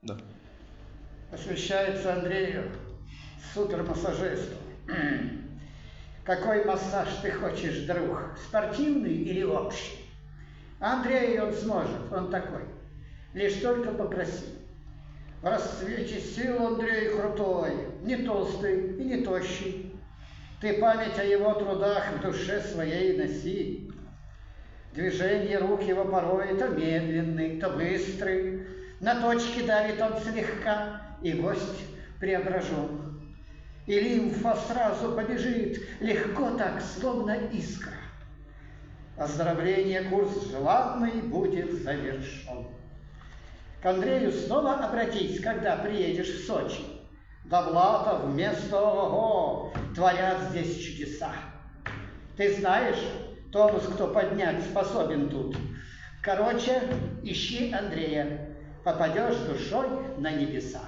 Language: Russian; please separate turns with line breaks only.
Да.
Посвящается Андрею, супермассажисту. Какой массаж ты хочешь, друг? Спортивный или общий? Андрей он сможет, он такой. Лишь только попроси. В расцвете сил Андрей крутой, не толстый и не тощий. Ты память о его трудах в душе своей носи. Движения рук его порой то медленный, то быстрый. На точке давит он слегка, и гость преображен. И лимфа сразу побежит, легко так, словно искра. Оздоровление курс желанный будет завершен. К Андрею снова обратись, когда приедешь в Сочи. Довлатов вместо ого творят здесь чудеса. Ты знаешь, тонус кто поднять способен тут. Короче, ищи Андрея, попадешь душой на небеса.